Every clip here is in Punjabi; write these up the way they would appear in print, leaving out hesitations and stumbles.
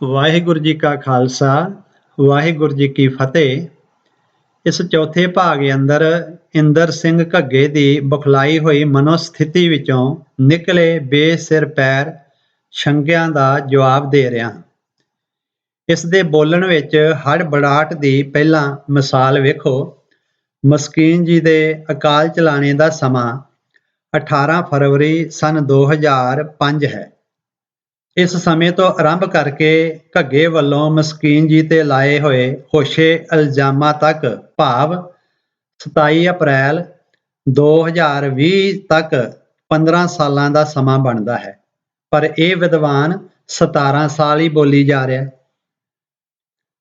ਵਾਹਿਗੁਰੂ ਜੀ ਕਾ ਖਾਲਸਾ ਵਾਹਿਗੁਰੂ ਜੀ ਕੀ ਫਤਿਹ। ਇਸ ਚੌਥੇ ਭਾਗ ਅੰਦਰ ਇੰਦਰ ਸਿੰਘ ਘੱਗੇ ਦੀ ਬੁਖਲਾਈ ਹੋਈ ਮਨੋਸਥਿਤੀ ਵਿੱਚੋਂ ਨਿਕਲੇ ਬੇਸਿਰ ਪੈਰ ਸ਼ੰਕਿਆਂ ਦਾ ਜਵਾਬ ਦੇ ਰਿਹਾ। ਇਸ ਦੇ ਬੋਲਣ ਵਿੱਚ ਹੜਬੜਾਹਟ ਦੀ ਪਹਿਲਾਂ ਮਿਸਾਲ ਵੇਖੋ। ਮਸਕੀਨ ਜੀ ਦੇ ਅਕਾਲ ਚਲਾਣੇ ਦਾ ਸਮਾਂ 18 ਫਰਵਰੀ ਸੰਨ 2005 ਹੈ। ਇਸ ਸਮੇਂ ਤੋਂ ਆਰੰਭ ਕਰਕੇ ਘੱਗੇ ਵੱਲੋਂ ਮਸਕੀਨ ਜੀ ਤੇ ਲਾਏ ਹੋਏ ਹੋਸ਼ੇ ਇਲਜ਼ਾਮਾਂ ਤੱਕ ਭਾਵ 27 ਅਪ੍ਰੈਲ 2020 ਤੱਕ 15 ਸਾਲਾਂ ਦਾ ਸਮਾਂ ਬਣਦਾ ਹੈ, ਪਰ ਇਹ ਵਿਦਵਾਨ 17 ਸਾਲ ਹੀ ਬੋਲੀ ਜਾ ਰਿਹਾ।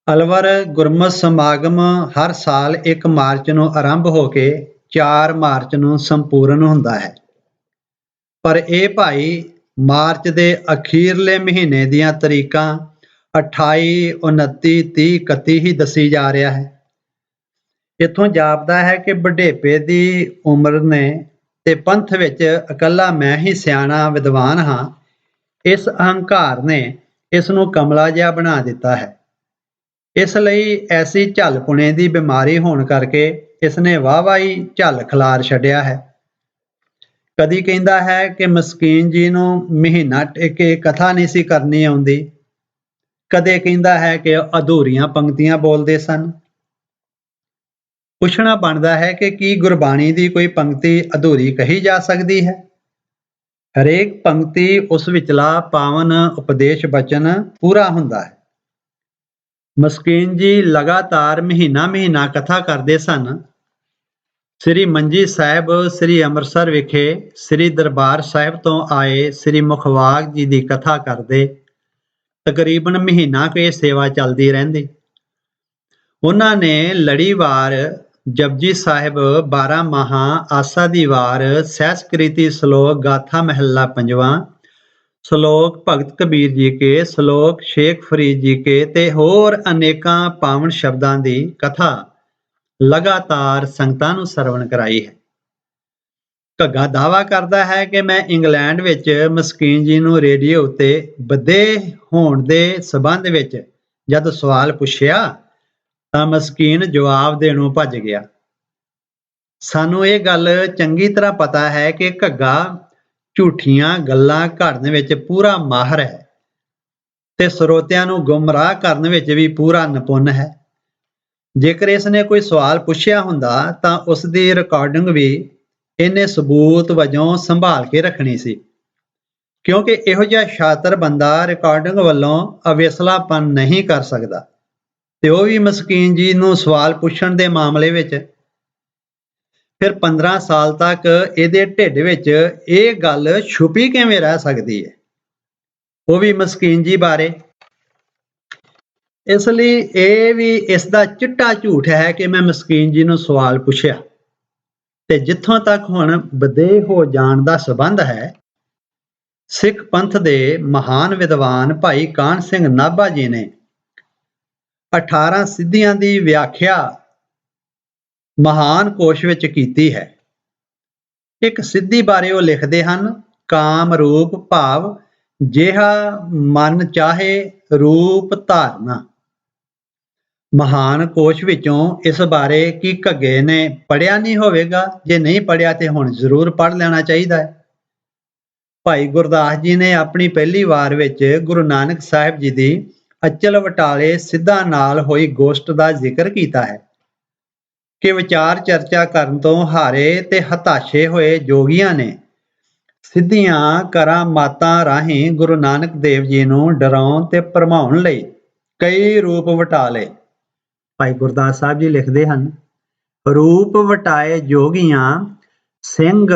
ਅਲਵਰ ਗੁਰਮਤਿ ਸਮਾਗਮ ਹਰ ਸਾਲ 1 ਮਾਰਚ ਨੂੰ ਆਰੰਭ ਹੋ ਕੇ 4 ਮਾਰਚ ਨੂੰ ਸੰਪੂਰਨ ਹੁੰਦਾ ਹੈ, ਪਰ ਇਹ ਭਾਈ ਮਾਰਚ ਦੇ ਅਖੀਰਲੇ ਮਹੀਨੇ ਦੀਆਂ ਤਰੀਕਾਂ 28, 29, 30, 31 ਹੀ ਦੱਸੀ ਜਾ ਰਿਹਾ ਹੈ। ਇੱਥੋਂ ਜਾਪਦਾ ਹੈ ਕਿ ਬੁਢੇਪੇ ਦੀ ਉਮਰ ਨੇ ਤੇ ਪੰਥ ਵਿੱਚ ਇਕੱਲਾ ਮੈਂ ਹੀ ਸਿਆਣਾ ਵਿਦਵਾਨ ਹਾਂ, ਇਸ ਅਹੰਕਾਰ ਨੇ ਇਸ ਨੂੰ ਕਮਲਾ ਜਿਹਾ ਬਣਾ ਦਿੱਤਾ ਹੈ। ਇਸ ਲਈ ਐਸੀ ਝੱਲ-ਪੁਣੇ ਦੀ ਬਿਮਾਰੀ ਹੋਣ ਕਰਕੇ ਇਸ ਨੇ ਵਾਹ-ਵਾਹ ਹੀ ਝੱਲ ਖਿਲਾਰ ਛੱਡਿਆ ਹੈ। ਕਦੀ ਕਹਿੰਦਾ ਹੈ ਕਿ ਮਸਕੀਨ ਜੀ ਨੂੰ ਮਹੀਨਾ ਟੇਕੇ ਕਥਾ ਨਹੀਂ ਸੀ ਕਰਨੀ ਆਉਂਦੀ, ਕਦੇ ਕਹਿੰਦਾ ਹੈ ਕਿ ਅਧੂਰੀਆਂ ਪੰਕਤੀਆਂ ਬੋਲਦੇ ਸਨ। ਪੁੱਛਣਾ ਬਣਦਾ ਹੈ ਕਿ ਕੀ ਗੁਰਬਾਣੀ ਦੀ ਕੋਈ ਪੰਕਤੀ ਅਧੂਰੀ ਕਹੀ ਜਾ ਸਕਦੀ ਹੈ? ਹਰੇਕ ਪੰਕਤੀ ਉਸ ਵਿਚਲਾ ਪਾਵਨ ਉਪਦੇਸ਼ ਬਚਨ ਪੂਰਾ ਹੁੰਦਾ ਹੈ। ਮਸਕੀਨ ਜੀ ਲਗਾਤਾਰ ਮਹੀਨਾ ਕਥਾ ਕਰਦੇ ਸਨ। ਸ੍ਰੀ ਮੰਜੀ ਸਾਹਿਬ ਸ੍ਰੀ ਅੰਮ੍ਰਿਤਸਰ ਵਿਖੇ ਸ੍ਰੀ ਦਰਬਾਰ ਸਾਹਿਬ ਤੋਂ ਆਏ ਸ੍ਰੀ ਮੁਖਵਾਕ ਜੀ ਦੀ ਕਥਾ ਕਰਦੇ। ਤਕਰੀਬਨ ਮਹੀਨਾ ਕੁ ਇਹ ਸੇਵਾ ਚੱਲਦੀ ਰਹਿੰਦੀ। ਉਹਨਾਂ ਨੇ ਲੜੀਵਾਰ ਜਪਜੀ ਸਾਹਿਬ 12 ਮਾਹਾਂ ਆਸਾ ਦੀ ਵਾਰ ਸਹਿਸਕ੍ਰਿਤੀ ਸ਼ਲੋਕ ਗਾਥਾ ਮਹੱਲਾ 5ਵਾਂ ਸ਼ਲੋਕ ਭਗਤ ਕਬੀਰ ਜੀ ਕੇ ਸ਼ਲੋਕ ਸ਼ੇਖ ਫਰੀਦ ਜੀ ਕੇ ਤੇ ਹੋਰ ਅਨੇਕਾਂ ਪਾਵਨ ਸ਼ਬਦਾਂ ਦੀ ਕਥਾ ਲਗਾਤਾਰ ਸੰਗਤਾਂ ਨੂੰ ਸਰਵਣ ਕਰਾਈ ਹੈ। ਘੱਗਾ ਦਾਅਵਾ ਕਰਦਾ ਹੈ ਕਿ ਮੈਂ ਇੰਗਲੈਂਡ ਵਿੱਚ ਮਸਕੀਨ ਜੀ ਨੂੰ ਰੇਡੀਓ ਉੱਤੇ ਵਧੇ ਹੋਣ ਦੇ ਸਬੰਧ ਵਿੱਚ ਜਦ ਸਵਾਲ ਪੁੱਛਿਆ ਤਾਂ ਮਸਕੀਨ ਜਵਾਬ ਦੇਣੋਂ ਭੱਜ ਗਿਆ। ਸਾਨੂੰ ਇਹ ਗੱਲ ਚੰਗੀ ਤਰ੍ਹਾਂ ਪਤਾ ਹੈ ਕਿ ਘੱਗਾ ਝੂਠੀਆਂ ਗੱਲਾਂ ਘੜਨ ਵਿੱਚ ਪੂਰਾ ਮਾਹਰ ਹੈ ਤੇ ਸਰੋਤਿਆਂ ਨੂੰ ਗੁੰਮਰਾਹ ਕਰਨ ਵਿੱਚ ਵੀ ਪੂਰਾ ਨਿਪੁੰਨ ਹੈ। ਜੇਕਰ ਇਸ ਨੇ ਕੋਈ ਸਵਾਲ ਪੁੱਛਿਆ ਹੁੰਦਾ ਤਾਂ ਉਸ ਦੀ ਰਿਕਾਰਡਿੰਗ ਵੀ ਇਹਨੇ ਸਬੂਤ ਵਜੋਂ ਸੰਭਾਲ ਕੇ ਰੱਖਣੀ ਸੀ, ਕਿਉਂਕਿ ਇਹੋ ਜਿਹਾ ਸ਼ਾਤਰ ਬੰਦਾ ਰਿਕਾਰਡਿੰਗ ਵੱਲੋਂ ਅਵੇਸਲਾਪਨ ਨਹੀਂ ਕਰ ਸਕਦਾ, ਤੇ ਉਹ ਵੀ ਮਸਕੀਨ ਜੀ ਨੂੰ ਸਵਾਲ ਪੁੱਛਣ ਦੇ ਮਾਮਲੇ ਵਿੱਚ। ਫਿਰ 15 ਸਾਲ ਤੱਕ ਇਹਦੇ ਢਿੱਡ ਵਿੱਚ ਇਹ ਗੱਲ ਛੁਪੀ ਕਿਵੇਂ ਰਹਿ ਸਕਦੀ ਹੈ, ਉਹ ਵੀ ਮਸਕੀਨ ਜੀ ਬਾਰੇ। ਇਸ ਲਈ ਇਹ ਵੀ ਇਸ ਦਾ ਚਿੱਟਾ ਝੂਠ ਹੈ ਕਿ ਮੈਂ ਮਸਕੀਨ ਜੀ ਨੂੰ ਸਵਾਲ ਪੁੱਛਿਆ। ਤੇ ਜਿੱਥੋਂ ਤੱਕ ਹੁਣ ਵਧੇ ਹੋ ਜਾਣ ਦਾ ਸਬੰਧ ਹੈ, ਸਿੱਖ ਪੰਥ ਦੇ ਮਹਾਨ ਵਿਦਵਾਨ ਭਾਈ ਕਾਹਨ ਸਿੰਘ ਨਾਭਾ ਜੀ ਨੇ 18 ਸਿੱਧੀਆਂ ਦੀ ਵਿਆਖਿਆ ਮਹਾਨ ਕੋਸ਼ ਵਿੱਚ ਕੀਤੀ ਹੈ। ਇੱਕ ਸਿੱਧੀ ਬਾਰੇ ਉਹ ਲਿਖਦੇ ਹਨ, ਕਾਮ ਰੂਪ ਭਾਵ ਜਿਹਾ ਮਨ ਚਾਹੇ ਰੂਪ ਧਾਰਨਾ। ਮਹਾਨ ਕੋਸ਼ ਵਿੱਚੋਂ ਇਸ ਬਾਰੇ ਕੀ ਘੱਗੇ ਨੇ ਪੜ੍ਹਿਆ ਨਹੀਂ ਹੋਵੇਗਾ? ਜੇ ਨਹੀਂ ਪੜ੍ਹਿਆ ਤੇ ਹੁਣ ਜ਼ਰੂਰ ਪੜ੍ਹ ਲੈਣਾ ਚਾਹੀਦਾ ਹੈ। ਭਾਈ ਗੁਰਦਾਸ ਜੀ ਨੇ ਆਪਣੀ ਪਹਿਲੀ ਵਾਰ ਵਿੱਚ ਗੁਰੂ ਨਾਨਕ ਸਾਹਿਬ ਜੀ ਦੀ ਅਚਲ ਵਟਾਲੇ ਸਿੱਧਾਂ ਨਾਲ ਹੋਈ ਗੋਸ਼ਟ ਦਾ ਜ਼ਿਕਰ ਕੀਤਾ ਹੈ ਕਿ ਵਿਚਾਰ ਚਰਚਾ ਕਰਨ ਤੋਂ ਹਾਰੇ ਤੇ ਹਤਾਸ਼ੇ ਹੋਏ ਜੋਗੀਆਂ ਨੇ ਸਿੱਧੀਆਂ ਕਰਾਮਾਤਾਂ ਰਾਹੀਂ ਗੁਰੂ ਨਾਨਕ ਦੇਵ ਜੀ ਨੂੰ ਡਰਾਉਣ ਤੇ ਭਰਮਾਉਣ ਲਈ ਕਈ ਰੂਪ ਵਟਾ ਲਏ। ਭਾਈ ਗੁਰਦਾਸ ਸਾਹਿਬ ਜੀ ਲਿਖਦੇ ਹਨ, ਰੂਪ ਵਟਾਏ ਜੋਗੀਆਂ ਸਿੰਘ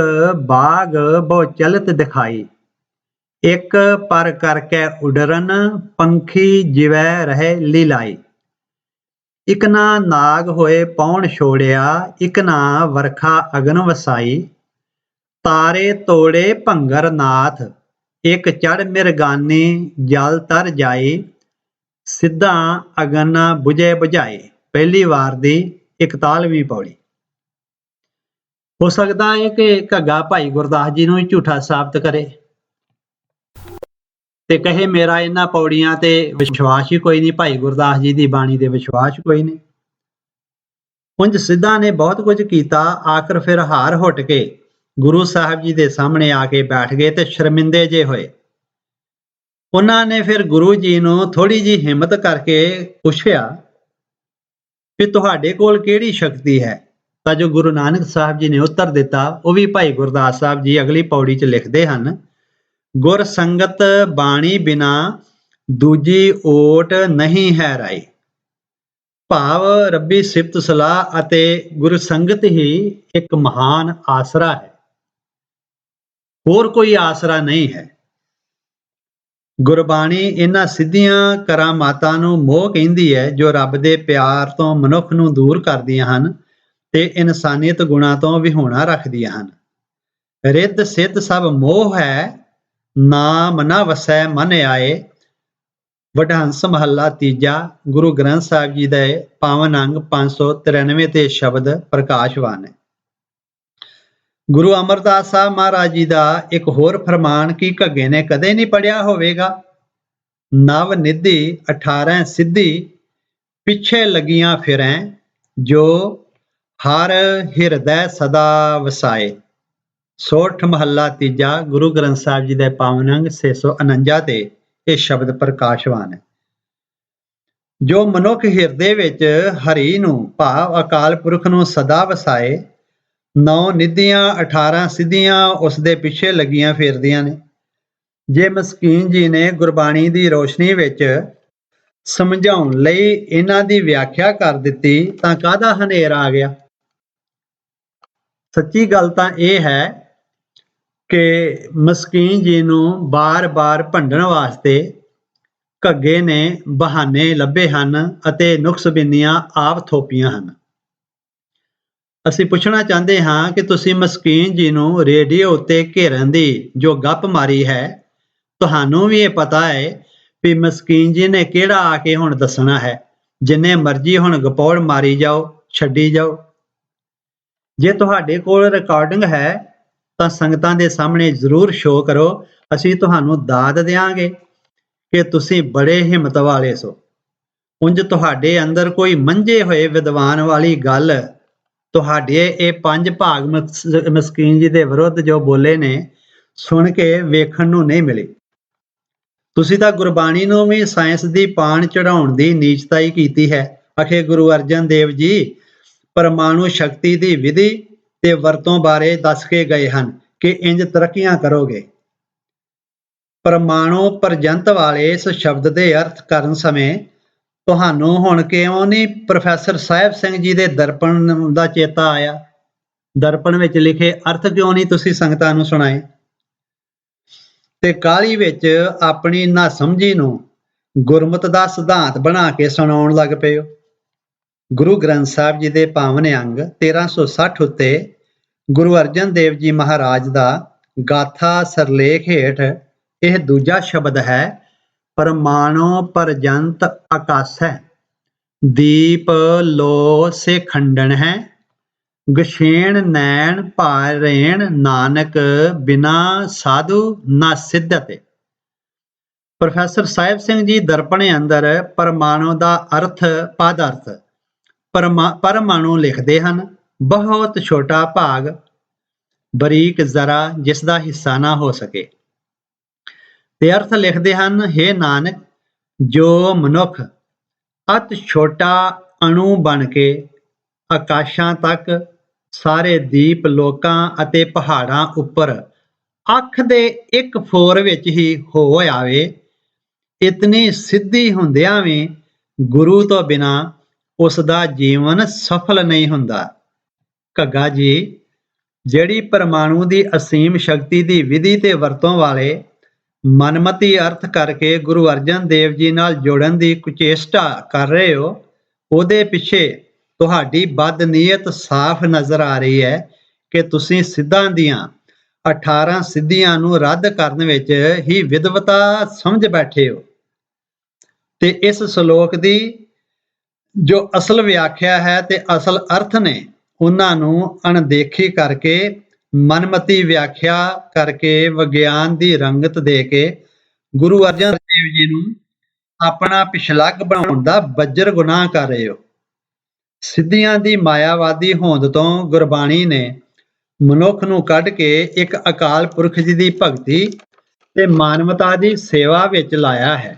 ਬਾਗ ਬਹੁ ਚਲਤ ਦਿਖਾਈ, ਇੱਕ ਪਰ ਕਰਕੇ ਉਡਰਨ ਪੰਖੀ ਜਿਵੈ ਰਹੇ ਲੀਲਾਈ। ਇਕ ਨਾ ਨਾਗ ਹੋਏ ਪੌਣ ਛੋੜਿਆ, ਇਕ ਨਾ ਵਰਖਾ ਅਗਨ ਵਸਾਈ। ਤਾਰੇ ਤੋੜੇ ਭੰਗਰ ਨਾਥ, ਇੱਕ ਚੜ ਮਿਰਗਾਨੀ ਜਲ ਤਰ ਜਾਈ। ਸਿੱਧਾ ਅਗਨ ਬੁਝੇ ਬੁਝਾਈ। ਪਹਿਲੀ ਵਾਰ ਦੀ 41ਵੀਂ ਪੌੜੀ। ਹੋ ਸਕਦਾ ਹੈ ਕਿ ਘੱਗਾ ਭਾਈ ਗੁਰਦਾਸ ਜੀ ਨੂੰ ਝੂਠਾ ਸਾਬਤ ਕਰੇ। ਤੇ ਕਹੇ ਮੇਰਾ ਇਹਨਾਂ ਪੌੜੀਆਂ ਤੇ ਵਿਸ਼ਵਾਸ ਹੀ ਕੋਈ ਨਹੀਂ, ਭਾਈ ਗੁਰਦਾਸ ਜੀ ਦੀ ਬਾਣੀ ਦੇ ਵਿਸ਼ਵਾਸ ਕੋਈ ਨਹੀਂ। ਉਂਝ ਸਿੱਧਾਂ ਨੇ ਬਹੁਤ ਕੁਝ ਕੀਤਾ, ਆਖਰ ਫਿਰ ਹਾਰ ਹੁੱਟ ਕੇ ਗੁਰੂ ਸਾਹਿਬ ਜੀ ਦੇ ਸਾਹਮਣੇ ਆ ਕੇ ਬੈਠ ਗਏ ਤੇ ਸ਼ਰਮਿੰਦੇ ਜੇ ਹੋਏ। ਉਹਨਾਂ ਨੇ ਫਿਰ ਗੁਰੂ ਜੀ ਨੂੰ ਥੋੜੀ ਜਿਹੀ ਹਿੰਮਤ ਕਰਕੇ ਪੁੱਛਿਆ ਕਿ ਤੁਹਾਡੇ ਕੋਲ ਕਿਹੜੀ ਸ਼ਕਤੀ ਹੈ? ਤਾਂ ਜੋ ਗੁਰੂ ਨਾਨਕ ਸਾਹਿਬ ਜੀ ਨੇ ਉੱਤਰ ਦਿੱਤਾ, ਉਹ ਵੀ ਭਾਈ ਗੁਰਦਾਸ ਸਾਹਿਬ ਜੀ ਅਗਲੀ ਪੌੜੀ 'ਚ ਲਿਖਦੇ ਹਨ, ਗੁਰ ਸੰਗਤ ਬਾਣੀ ਬਿਨਾ ਦੂਜੀ ਓਟ ਨਹੀਂ ਹੈ ਰਾਈ। ਭਾਵ ਰੱਬੀ ਸਿਫਤ ਸਲਾਹ ਅਤੇ ਗੁਰੂ ਸੰਗਤ ਹੀ ਇੱਕ ਮਹਾਨ ਆਸਰਾ ਹੈ, ਹੋਰ ਕੋਈ ਆਸਰਾ ਨਹੀਂ ਹੈ। ਗੁਰਬਾਣੀ ਇਹਨਾਂ ਸਿੱਧੀਆਂ ਕਰਾਮਾਤਾਂ ਨੂੰ ਮੋਹ ਕਹਿੰਦੀ ਹੈ ਜੋ ਰੱਬ ਦੇ ਪਿਆਰ ਤੋਂ ਮਨੁੱਖ ਨੂੰ ਦੂਰ ਕਰਦੀਆਂ ਹਨ ਤੇ ਇਨਸਾਨੀਅਤ ਗੁਣਾਂ ਤੋਂ ਵਿਹੂਣਾ ਰੱਖਦੀਆਂ ਹਨ। ਰਿੱਧ ਸਿੱਧ ਸਭ ਮੋਹ ਹੈ, ਨਾਮ ਨਾ ਵਸੈ ਮਨ ਆਏ। ਵਡਹੰਸ ਮਹੱਲਾ ਤੀਜਾ, ਗੁਰੂ ਗ੍ਰੰਥ ਸਾਹਿਬ ਜੀ ਦੇ ਪਾਵਨ ਅੰਗ 593 ਤੇ ਸ਼ਬਦ ਪ੍ਰਕਾਸ਼ਵਾਨ ਹੈ। ਗੁਰੂ ਅਮਰਦਾਸ ਸਾਹਿਬ ਮਹਾਰਾਜ ਜੀ ਦਾ ਇੱਕ ਹੋਰ ਫਰਮਾਨ ਕੀ ਘੱਗੇ ਨੇ ਕਦੇ ਨਹੀਂ ਪੜਿਆ ਹੋਵੇਗਾ, ਨਵ ਨਿਧੀ 18 ਸਿੱਧੀ ਪਿੱਛੇ ਲੱਗੀਆਂ ਫਿਰੈ, ਜੋ ਹਰ ਹਿਰਦੈ ਸਦਾ ਵਸਾਏ। ਸੋਠ ਮਹੱਲਾ ਤੀਜਾ, ਗੁਰੂ ਗ੍ਰੰਥ ਸਾਹਿਬ ਜੀ ਦੇ ਪਾਵਨ ਅੰਗ 649 ਤੇ ਇਹ ਸ਼ਬਦ ਪ੍ਰਕਾਸ਼ਵਾਨ ਹੈ। ਜੋ ਮਨੁੱਖ ਹਿਰਦੇ ਵਿੱਚ ਹਰੀ ਨੂੰ ਭਾਵ ਅਕਾਲ ਪੁਰਖ ਨੂੰ ਸਦਾ ਵਸਾਏ, 9 ਨਿਧੀਆਂ 18 ਸਿੱਧੀਆਂ ਉਸ ਦੇ ਪਿੱਛੇ ਲੱਗੀਆਂ ਫਿਰਦੀਆਂ ਨੇ। ਜੇ ਮਸਕੀਨ ਜੀ ਨੇ ਗੁਰਬਾਣੀ ਦੀ ਰੋਸ਼ਨੀ ਵਿੱਚ ਸਮਝਾਉਣ ਲਈ ਇਹਨਾਂ ਦੀ ਵਿਆਖਿਆ ਕਰ ਦਿੱਤੀ ਤਾਂ ਕਾਹਦਾ ਹਨੇਰ ਆ ਗਿਆ। ਸੱਚੀ ਗੱਲ ਤਾਂ ਇਹ ਹੈ ਕਿ ਮਸਕੀਨ ਜੀ ਨੂੰ ਬਾਰ-ਬਾਰ ਭੰਡਣ ਵਾਸਤੇ ਘੱਗੇ ਨੇ ਬਹਾਨੇ ਲੱਭੇ ਹਨ ਅਤੇ ਨੁਕਸਬਿੰਨੀਆਂ ਆਪ ਥੋਪੀਆਂ ਹਨ। ਅਸੀਂ ਪੁੱਛਣਾ ਚਾਹੁੰਦੇ ਹਾਂ ਕਿ ਤੁਸੀਂ ਮਸਕੀਨ ਜੀ ਨੂੰ ਰੇਡੀਓ ਉੱਤੇ ਘੇਰਨ ਦੀ ਜੋ ਗੱਪ ਮਾਰੀ ਹੈ, ਤੁਹਾਨੂੰ ਵੀ ਇਹ ਪਤਾ ਹੈ ਵੀ ਮਸਕੀਨ ਜੀ ਨੇ ਕਿਹੜਾ ਆ ਕੇ ਹੁਣ ਦੱਸਣਾ ਹੈ। ਜਿੰਨੇ ਮਰਜ਼ੀ ਹੁਣ ਗਪੌੜ ਮਾਰੀ ਜਾਓ, ਛੱਡੀ ਜਾਓ। ਜੇ ਤੁਹਾਡੇ ਕੋਲ ਰਿਕਾਰਡਿੰਗ ਹੈ ਤਾਂ ਸੰਗਤਾਂ ਦੇ ਸਾਹਮਣੇ ਜ਼ਰੂਰ ਸ਼ੋਅ ਕਰੋ, ਅਸੀਂ ਤੁਹਾਨੂੰ ਦਾਦ ਦਿਆਂਗੇ ਕਿ ਤੁਸੀਂ ਬੜੇ ਹਿੰਮਤ ਵਾਲੇ ਸੋ। ਉਂਝ ਤੁਹਾਡੇ ਅੰਦਰ ਕੋਈ ਮੰਝੇ ਹੋਏ ਵਿਦਵਾਨ ਵਾਲੀ ਗੱਲ ਤੁਹਾਡੇ ਇਹ 5 ਭਾਗ ਮਸਕੀਨ ਜੀ ਦੇ ਵਿਰੁੱਧ ਜੋ ਬੋਲੇ ਨੇ ਸੁਣ ਕੇ ਵੇਖਣ ਨੂੰ ਨਹੀਂ ਮਿਲੀ। ਤੁਸੀਂ ਤਾਂ ਗੁਰਬਾਣੀ ਨੂੰ ਵੀ ਸਾਇੰਸ ਦੀ ਪਾਣ ਚੜਾਉਣ ਦੀ ਨੀਚਤਾਈ ਕੀਤੀ ਹੈ। ਆਖੇ ਗੁਰੂ ਅਰਜਨ ਦੇਵ ਜੀ ਪਰਮਾਣੂ ਸ਼ਕਤੀ ਦੀ ਵਿਧੀ ਤੇ ਵਰਤੋਂ ਬਾਰੇ ਦੱਸ ਕੇ ਗਏ ਹਨ ਕਿ ਇੰਜ ਤਰੱਕੀਆਂ ਕਰੋਗੇ। ਪਰਮਾਣੂ ਪਰਜੰਤ ਵਾਲੇ ਇਸ ਸ਼ਬਦ ਦੇ ਅਰਥ ਕਰਨ ਸਮੇਂ ਤੁਹਾਨੂੰ ਹੁਣ ਕਿਉਂ ਨਹੀਂ ਪ੍ਰੋਫੈਸਰ ਸਾਹਿਬ ਸਿੰਘ ਜੀ ਦੇ ਦਰਪਣ ਦਾ ਚੇਤਾ ਆਇਆ? ਦਰਪਣ ਵਿੱਚ ਲਿਖੇ ਅਰਥ ਕਿਉਂ ਨਹੀਂ ਤੁਸੀਂ ਸੰਗਤਾਂ ਨੂੰ ਸੁਣਾਏ? ਤੇ ਕਾਹਲੀ ਵਿੱਚ ਆਪਣੀ ਨਾਸਮਝੀ ਨੂੰ ਗੁਰਮਤਿ ਦਾ ਸਿਧਾਂਤ ਬਣਾ ਕੇ ਸੁਣਾਉਣ ਲੱਗ ਪਏ ਹੋ। ਗੁਰੂ ਗ੍ਰੰਥ ਸਾਹਿਬ ਜੀ ਦੇ ਪਾਵਨ ਅੰਗ 1360 ਉੱਤੇ ਗੁਰੂ ਅਰਜਨ ਦੇਵ ਜੀ ਮਹਾਰਾਜ ਦਾ ਗਾਥਾ ਸਰਲੇਖ ਹੇਠ ਇਹ ਦੂਜਾ ਸ਼ਬਦ ਹੈ, ਪਰਮਾਣੂ ਪਰਜੰਤ ਆਕਾਸੈ, ਦੀਪ ਲੋ ਸੇ ਖੰਡਨ ਹੈ, ਗਸ਼ੇਣ ਨੈਣ ਭਾਰੇਣ, ਨਾਨਕ ਬਿਨਾ ਸਾਧੂ ਨਾ ਸਿੱਧਤੇ। ਪ੍ਰੋਫੈਸਰ ਸਾਹਿਬ ਸਿੰਘ ਜੀ ਦਰਪਣ ਅੰਦਰ ਪਰਮਾਣੂ ਦਾ ਅਰਥ ਪਦ ਅਰਥ ਪਰਮਾਣੂ ਲਿਖਦੇ ਹਨ, ਬਹੁਤ ਛੋਟਾ ਭਾਗ, ਬਰੀਕ ਜ਼ਰਾ ਜਿਸ ਦਾ ਹਿੱਸਾ ਨਾ ਹੋ ਸਕੇ। ਤੇ ਅਰਥ ਲਿਖਦੇ ਹਨ, ਹੇ ਨਾਨਕ, ਜੋ ਮਨੁੱਖ ਅਤ ਛੋਟਾ ਅਣੂ ਬਣ ਕੇ ਆਕਾਸ਼ਾਂ ਤੱਕ, ਸਾਰੇ ਦੀਪ ਲੋਕਾਂ ਅਤੇ ਪਹਾੜਾਂ ਉੱਪਰ ਅੱਖ ਦੇ ਇੱਕ ਫੋਰ ਵਿੱਚ ਹੀ ਹੋ ਆਵੇ, ਇਤਨੀ ਸਿੱਧੀ ਹੁੰਦਿਆਂ ਵੀ ਗੁਰੂ ਤੋਂ ਬਿਨਾਂ ਉਸ ਦਾ ਜੀਵਨ ਸਫਲ ਨਹੀਂ ਹੁੰਦਾ। ਘੱਗਾ ਜੀ, ਜਿਹੜੀ ਪਰਮਾਣੂ ਦੀ ਅਸੀਮ ਸ਼ਕਤੀ ਦੀ ਵਿਧੀ ਤੇ ਵਰਤੋਂ ਵਾਲੇ ਮਨਮਤੀ ਅਰਥ ਕਰਕੇ ਗੁਰੂ ਅਰਜਨ ਦੇਵ ਜੀ ਨਾਲ ਜੋੜਨ ਦੀ ਕੁਚੇਸ਼ਟਾ ਕਰ ਰਹੇ ਹੋ, ਉਹਦੇ ਪਿੱਛੇ ਤੁਹਾਡੀ ਬਦਨੀਅਤ ਸਾਫ਼ ਨਜ਼ਰ ਆ ਰਹੀ ਹੈ ਕਿ ਤੁਸੀਂ ਸਿੱਧਾਂ ਦੀਆਂ 18 ਸਿੱਧੀਆਂ ਨੂੰ ਰੱਦ ਕਰਨ ਵਿੱਚ ਹੀ ਵਿਦਵਤਾ ਸਮਝ ਬੈਠੇ ਹੋ। ਤੇ ਇਸ ਸ਼ਲੋਕ ਦੀ ਜੋ ਅਸਲ ਵਿਆਖਿਆ ਹੈ ਤੇ ਅਸਲ ਅਰਥ ਨੇ, ਉਹਨਾਂ ਨੂੰ ਅਣਦੇਖੀ ਕਰਕੇ, ਮਨਮਤੀ ਵਿਆਖਿਆ ਕਰਕੇ, ਵਿਗਿਆਨ ਦੀ ਰੰਗਤ ਦੇ ਕੇ ਗੁਰੂ ਅਰਜਨ ਦੇਵ ਜੀ ਨੂੰ ਆਪਣਾ ਪਿਛਲੱਗ ਬਣਾਉਣ ਦਾ ਬੱਜਰ ਗੁਨਾਹ ਕਰ ਰਹੇ ਹੋ। ਸਿੱਧੀਆਂ ਦੀ ਮਾਇਆਵਾਦੀ ਹੋਂਦ ਤੋਂ ਗੁਰਬਾਣੀ ਨੇ ਮਨੁੱਖ ਨੂੰ ਕੱਢ ਕੇ ਇੱਕ ਅਕਾਲ ਪੁਰਖ ਜੀ ਦੀ ਭਗਤੀ ਤੇ ਮਾਨਵਤਾ ਦੀ ਸੇਵਾ ਵਿੱਚ ਲਾਇਆ ਹੈ।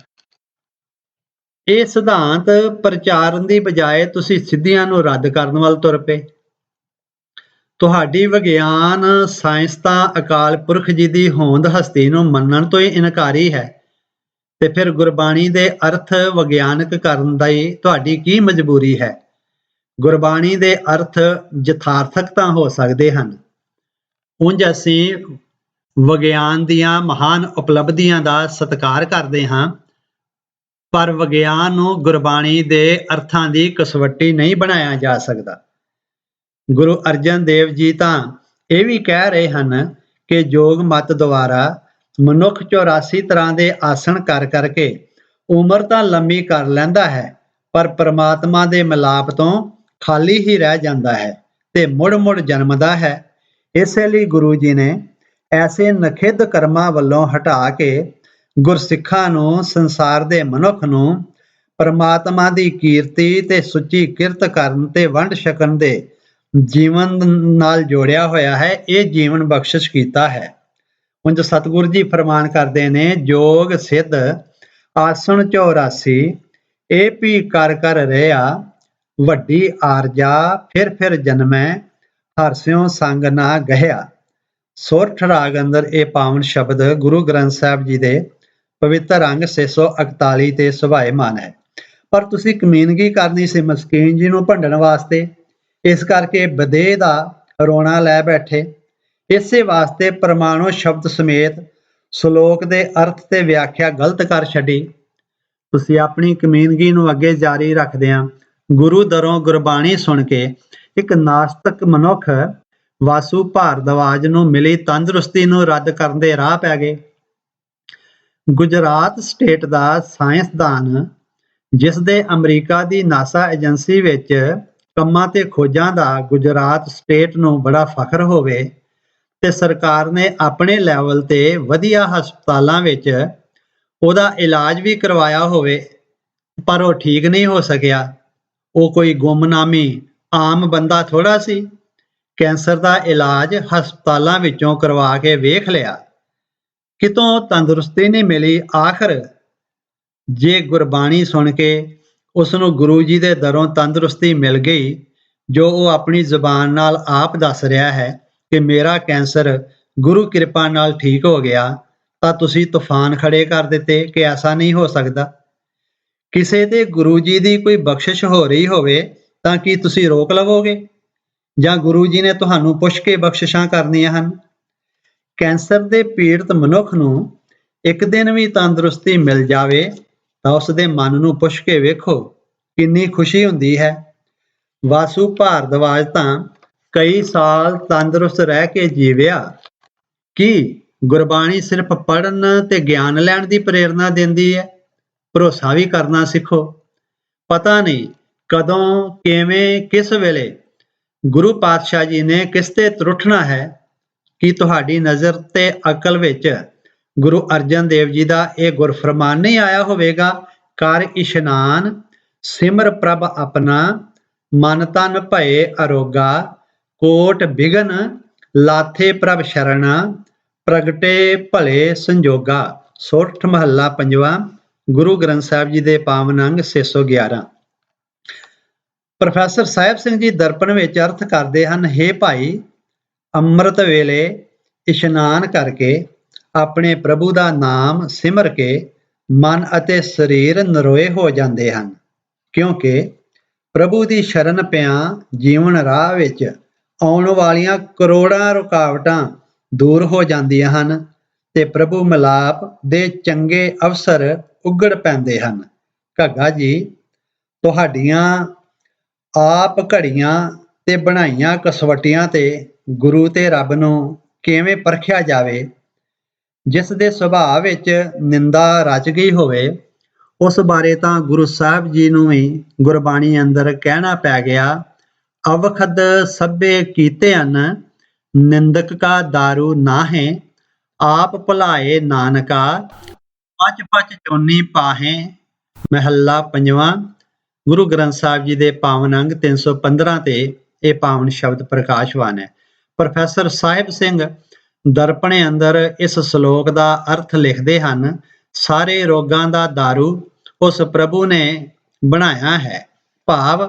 ਇਹ ਸਿਧਾਂਤ ਪ੍ਰਚਾਰਨ ਦੀ ਬਜਾਏ ਤੁਸੀਂ ਸਿੱਧੀਆਂ ਨੂੰ ਰੱਦ ਕਰਨ ਵੱਲ ਤੁਰ ਪਏ। ਤੁਹਾਡੀ ਵਿਗਿਆਨ ਸਾਇੰਸ ਤਾਂ ਅਕਾਲ ਪੁਰਖ ਜੀ ਦੀ ਹੋਂਦ ਹਸਤੀ ਨੂੰ ਮੰਨਣ ਤੋਂ ਹੀ ਇਨਕਾਰੀ ਹੈ, ਤੇ ਫਿਰ ਗੁਰਬਾਣੀ ਦੇ ਅਰਥ ਵਿਗਿਆਨਕ ਕਰਨ ਦੀ ਤੁਹਾਡੀ ਕੀ ਮਜਬੂਰੀ ਹੈ? ਗੁਰਬਾਣੀ ਦੇ ਅਰਥ ਯਥਾਰਥਕ ਤਾਂ ਹੋ ਸਕਦੇ ਹਨ। ਉਂਝ ਅਸੀਂ ਵਿਗਿਆਨ ਦੀਆਂ ਮਹਾਨ ਉਪਲਬਧੀਆਂ ਦਾ ਸਤਿਕਾਰ ਕਰਦੇ ਹਾਂ, ਪਰ ਵਿਗਿਆਨ ਨੂੰ ਗੁਰਬਾਣੀ ਦੇ ਅਰਥਾਂ ਦੀ ਕਸਵੱਟੀ ਨਹੀਂ ਬਣਾਇਆ ਜਾ ਸਕਦਾ। ਗੁਰੂ ਅਰਜਨ ਦੇਵ ਜੀ ਤਾਂ ਇਹ ਵੀ ਕਹਿ ਰਹੇ ਹਨ ਕਿ ਯੋਗ ਮਤ ਦੁਆਰਾ ਮਨੁੱਖ 84 ਤਰ੍ਹਾਂ ਦੇ ਆਸਣ ਕਰ ਕਰਕੇ ਉਮਰ ਤਾਂ ਲੰਮੀ ਕਰ ਲੈਂਦਾ ਹੈ, ਪਰ ਪਰਮਾਤਮਾ ਦੇ ਮਿਲਾਪ ਤੋਂ ਖਾਲੀ ਹੀ ਰਹਿ ਜਾਂਦਾ ਹੈ ਤੇ ਮੁੜ-ਮੁੜ ਜਨਮਦਾ ਹੈ। ਇਸੇ ਲਈ ਗੁਰੂ ਜੀ ਨੇ ਐਸੇ ਨਖਿੱਧ ਕਰਮਾਂ ਵੱਲੋਂ ਹਟਾ ਕੇ ਗੁਰਸਿੱਖਾਂ ਨੂੰ, ਸੰਸਾਰ ਦੇ ਮਨੁੱਖ ਨੂੰ ਪਰਮਾਤਮਾ ਦੀ ਕੀਰਤੀ ਤੇ ਸੁੱਚੀ ਕਿਰਤ ਕਰਨ ਤੇ ਵੰਡ ਛਕਣ ਦੇ ਜੀਵਨ ਨਾਲ ਜੋੜਿਆ ਹੋਇਆ ਹੈ। ਇਹ ਜੀਵਨ ਬਖਸ਼ਿਸ਼ ਕੀਤਾ ਹੈ। ਉਂਝ ਸਤਿਗੁਰੂ ਜੀ ਫਰਮਾਨ ਕਰਦੇ ਨੇ, ਜੋਗ ਸਿੱਧ ਆਸਣ 84 ਇਹ ਵੀ ਕਰ ਕਰ ਰਿਹਾ, ਵੱਡੀ ਆਰਜਾ ਫਿਰ ਜਨਮੈ, ਹਰਸਿਓ ਸੰਗ ਨਾ ਗਹਿਆ। ਸੋਰਠ ਰਾਗ ਅੰਦਰ ਇਹ ਪਾਵਨ ਸ਼ਬਦ ਗੁਰੂ ਗ੍ਰੰਥ ਸਾਹਿਬ ਜੀ ਦੇ ਪਵਿੱਤਰ ਅੰਗ 641 ਤੇ ਸੁਭਾਏਮਾਨ ਹੈ। ਪਰ ਤੁਸੀਂ ਕਮੀਨਗੀ ਕਰਨੀ ਸੀ ਮਸਕੀਨ ਜੀ ਨੂੰ ਭੰਡਣ ਵਾਸਤੇ, ਇਸ ਕਰਕੇ ਵਿਦੇਹ ਦਾ ਰੋਣਾ ਲੈ ਬੈਠੇ। ਇਸੇ ਵਾਸਤੇ ਪ੍ਰਮਾਣੋ ਸ਼ਬਦ ਸਮੇਤ ਸ਼ਲੋਕ ਦੇ ਅਰਥ ਤੇ ਵਿਆਖਿਆ ਗਲਤ ਕਰ ਛੱਡੀ। ਤੁਸੀਂ ਆਪਣੀ ਕਮੀਨਗੀ ਨੂੰ ਅੱਗੇ ਜਾਰੀ ਰੱਖਦਿਆਂ ਗੁਰੂ ਦਰੋਂ ਗੁਰਬਾਣੀ ਸੁਣ ਕੇ ਇੱਕ ਨਾਸਤਕ ਮਨੁੱਖ ਵਾਸੂ ਭਾਰਦਵਾਜ ਨੂੰ ਮਿਲੀ ਤੰਦਰੁਸਤੀ ਨੂੰ ਰੱਦ ਕਰਨ ਦੇ ਰਾਹ ਪੈ ਗਏ। ਗੁਜਰਾਤ ਸਟੇਟ ਦਾ ਸਾਇੰਸਦਾਨ, ਜਿਸ ਦੇ ਅਮਰੀਕਾ ਦੀ ਨਾਸਾ ਏਜੰਸੀ ਵਿੱਚ ਕੰਮਾਂ ਤੇ ਖੋਜਾਂ ਦਾ ਗੁਜਰਾਤ ਸਟੇਟ ਨੂੰ ਬੜਾ ਫਖਰ ਹੋਵੇ ਤੇ ਸਰਕਾਰ ਨੇ ਆਪਣੇ ਲੈਵਲ ਤੇ ਵਧੀਆ ਹਸਪਤਾਲਾਂ ਵਿੱਚ ਉਹਦਾ ਇਲਾਜ ਵੀ ਕਰਵਾਇਆ ਹੋਵੇ, ਪਰ ਉਹ ਠੀਕ ਨਹੀਂ ਹੋ ਸਕਿਆ। ਉਹ ਕੋਈ ਗੁੰਮਨਾਮੀ ਆਮ ਬੰਦਾ ਥੋੜਾ ਸੀ। ਕੈਂਸਰ ਦਾ ਇਲਾਜ ਹਸਪਤਾਲਾਂ ਵਿੱਚੋਂ ਕਰਵਾ ਕੇ ਵੇਖ ਲਿਆ, ਕਿਤੋਂ ਤੰਦਰੁਸਤੀ ਨਹੀਂ ਮਿਲੀ। ਆਖਰ ਜੇ ਗੁਰਬਾਣੀ ਸੁਣ ਕੇ ਉਸ ਨੂੰ ਗੁਰੂ ਜੀ ਦੇ ਦਰੋਂ ਤੰਦਰੁਸਤੀ ਮਿਲ ਗਈ, ਜੋ ਉਹ ਆਪਣੀ ਜ਼ੁਬਾਨ ਨਾਲ ਆਪ ਦੱਸ ਰਿਹਾ ਹੈ ਕਿ ਮੇਰਾ ਕੈਂਸਰ ਗੁਰੂ ਕਿਰਪਾ ਨਾਲ ਠੀਕ ਹੋ ਗਿਆ, ਤਾਂ ਤੁਸੀਂ ਤੂਫਾਨ ਖੜੇ ਕਰ ਦਿੱਤੇ ਕਿ ਐਸਾ ਨਹੀਂ ਹੋ ਸਕਦਾ। ਕਿਸੇ ਦੇ ਗੁਰੂ ਜੀ ਦੀ ਕੋਈ ਬਖਸ਼ਿਸ਼ ਹੋ ਰਹੀ ਹੋਵੇ ਤਾਂ ਕੀ ਤੁਸੀਂ ਰੋਕ ਲਵੋਗੇ, ਜਾਂ ਗੁਰੂ ਜੀ ਨੇ ਤੁਹਾਨੂੰ ਪੁੱਛ ਕੇ ਬਖਸ਼ਿਸ਼ਾਂ ਕਰਨੀਆਂ ਹਨ? ਕੈਂਸਰ ਦੇ ਪੀੜਤ ਮਨੁੱਖ ਨੂੰ ਇੱਕ ਦਿਨ ਵੀ ਤੰਦਰੁਸਤੀ ਮਿਲ ਜਾਵੇ ਤਾਂ ਉਸ ਦੇ ਮਨ ਨੂੰ ਪੁੱਛ ਕੇ ਵੇਖੋ ਕਿੰਨੀ ਖੁਸ਼ੀ ਹੁੰਦੀ ਹੈ। ਵਾਸੂ ਭਾਰਦਵਾਜ ਤਾਂ ਕਈ ਸਾਲ ਤੰਦਰੁਸਤ ਰਹਿ ਕੇ ਜੀਵਿਆ। ਕੀ ਗੁਰਬਾਣੀ ਸਿਰਫ ਪੜ੍ਹਨ ਤੇ ਗਿਆਨ ਲੈਣ ਦੀ ਪ੍ਰੇਰਨਾ ਦਿੰਦੀ ਹੈ? ਭਰੋਸਾ ਵੀ ਕਰਨਾ ਸਿੱਖੋ। ਪਤਾ ਨਹੀਂ ਕਦੋਂ, ਕਿਵੇਂ, ਕਿਸ ਵੇਲੇ ਗੁਰੂ ਪਾਤਸ਼ਾਹ ਜੀ ਨੇ ਕਿਸ ਤੇ ਤਰੁੱਠਣਾ ਹੈ। ਕੀ ਤੁਹਾਡੀ ਨਜ਼ਰ ਤੇ ਅਕਲ ਵਿੱਚ ਗੁਰੂ ਅਰਜਨ ਦੇਵ ਜੀ ਦਾ ਇਹ ਗੁਰਫਰਮਾਨ ਨਹੀਂ ਆਇਆ ਹੋਵੇਗਾ, ਕਰ ਇਸ਼ਨਾਨ ਸਿਮਰ ਪ੍ਰਭ ਆਪਣਾ, ਮਨ ਤਨ ਭਏ ਅਰੋਗਾ, ਕੋਟ ਬਿਗਨ ਲਾਥੇ ਪ੍ਰਭ ਸ਼ਰਣਾ, ਪ੍ਰਗਟੇ ਭਲੇ ਸੰਜੋਗਾ। ਸੋਰਠ ਮਹੱਲਾ ਪੰਜਵਾਂ, ਗੁਰੂ ਗ੍ਰੰਥ ਸਾਹਿਬ ਜੀ ਦੇ ਪਾਵਨ ਅੰਗ 611। ਪ੍ਰੋਫੈਸਰ ਸਾਹਿਬ ਸਿੰਘ ਜੀ ਦਰਪਣ ਵਿੱਚ ਅਰਥ ਕਰਦੇ ਹਨ, ਹੇ ਭਾਈ, ਅੰਮ੍ਰਿਤ ਵੇਲੇ ਇਸ਼ਨਾਨ ਕਰਕੇ ਆਪਣੇ ਪ੍ਰਭੂ ਦਾ ਨਾਮ ਸਿਮਰ ਕੇ ਮਨ ਅਤੇ ਸਰੀਰ ਨਰੋਏ ਹੋ ਜਾਂਦੇ ਹਨ, ਕਿਉਂਕਿ ਪ੍ਰਭੂ ਦੀ ਸ਼ਰਨ ਪਿਆਂ ਜੀਵਨ ਰਾਹ ਵਿੱਚ ਆਉਣ ਵਾਲੀਆਂ ਕਰੋੜਾਂ ਰੁਕਾਵਟਾਂ ਦੂਰ ਹੋ ਜਾਂਦੀਆਂ ਹਨ ਤੇ ਪ੍ਰਭੂ ਮਿਲਾਪ ਦੇ ਚੰਗੇ ਅਵਸਰ ਉੱਗੜ ਪੈਂਦੇ ਹਨ। ਘੱਗਾ ਜੀ, ਤੁਹਾਡੀਆਂ ਆਪ ਘੜੀਆਂ ਤੇ ਬਣਾਈਆਂ ਕਸਵੱਟੀਆਂ ਤੇ ਗੁਰੂ ਤੇ ਰੱਬ ਨੂੰ ਕਿਵੇਂ ਪਰਖਿਆ ਜਾਵੇ? ਜਿਸ ਦੇ ਸੁਭਾਅ ਵਿੱਚ ਨਿੰਦਾ ਰਚ ਗਈ ਹੋਵੇ, ਉਸ ਬਾਰੇ ਤਾਂ ਗੁਰੂ ਸਾਹਿਬ ਜੀ ਨੂੰ ਵੀ ਗੁਰਬਾਣੀ ਅੰਦਰ ਕਹਿਣਾ ਪੈ ਗਿਆ, ਅਵਖਦ ਸਭੇ ਕੀਤੇ ਹਨ, ਨਿੰਦਕ ਕਾ ਦਾਰੂ ਨਾਹੇ, ਆਪ ਭੁਲਾਏ ਨਾਨਕਾ, ਪਚ ਪਚ ਚੋਨੀ ਪਾਹੇ ਮਹੱਲਾ ਪੰਜਵਾਂ। ਗੁਰੂ ਗ੍ਰੰਥ ਸਾਹਿਬ ਜੀ ਦੇ ਪਾਵਨ ਅੰਗ 315 ਤੇ ਇਹ ਪਾਵਨ ਸ਼ਬਦ ਪ੍ਰਕਾਸ਼ਵਾਨ ਹੈ। ਪ੍ਰੋਫੈਸਰ ਸਾਹਿਬ ਸਿੰਘ ਦਰਪਣੇ ਅੰਦਰ ਇਸ ਸ਼ਲੋਕ ਦਾ ਅਰਥ ਲਿਖਦੇ ਹਨ। ਸਾਰੇ ਰੋਗਾਂ ਦਾ ਦਾਰੂ ਉਸ ਪ੍ਰਭੂ ਨੇ ਬਣਾਇਆ ਹੈ। ਭਾਵ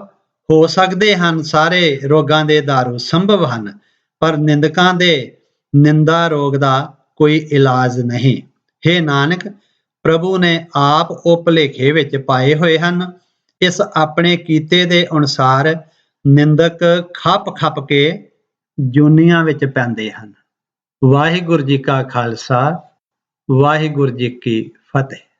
ਹੋ ਸਕਦੇ ਹਨ ਸਾਰੇ ਰੋਗਾਂ ਦੇ ਦਾਰੂ ਸੰਭਵ ਹਨ, ਪਰ ਨਿੰਦਕਾਂ ਦੇ ਨਿੰਦਾ ਰੋਗ ਦਾ ਕੋਈ ਇਲਾਜ ਨਹੀਂ। ਹੇ ਨਾਨਕ, ਪ੍ਰਭੂ ਨੇ ਆਪ ਉਹ ਭੁਲੇਖੇ ਵਿੱਚ ਪਾਏ ਹੋਏ ਹਨ। ਇਸ ਆਪਣੇ ਕੀਤੇ ਦੇ ਅਨੁਸਾਰ ਨਿੰਦਕ ਖੱਪ ਖੱਪ ਕੇ ਜੂਨੀਆਂ ਵਿੱਚ ਪੈਂਦੇ ਹਨ। ਵਾਹਿਗੁਰੂ ਜੀ ਕਾ ਖਾਲਸਾ, ਵਾਹਿਗੁਰੂ ਜੀ ਕੀ ਫਤਿਹ।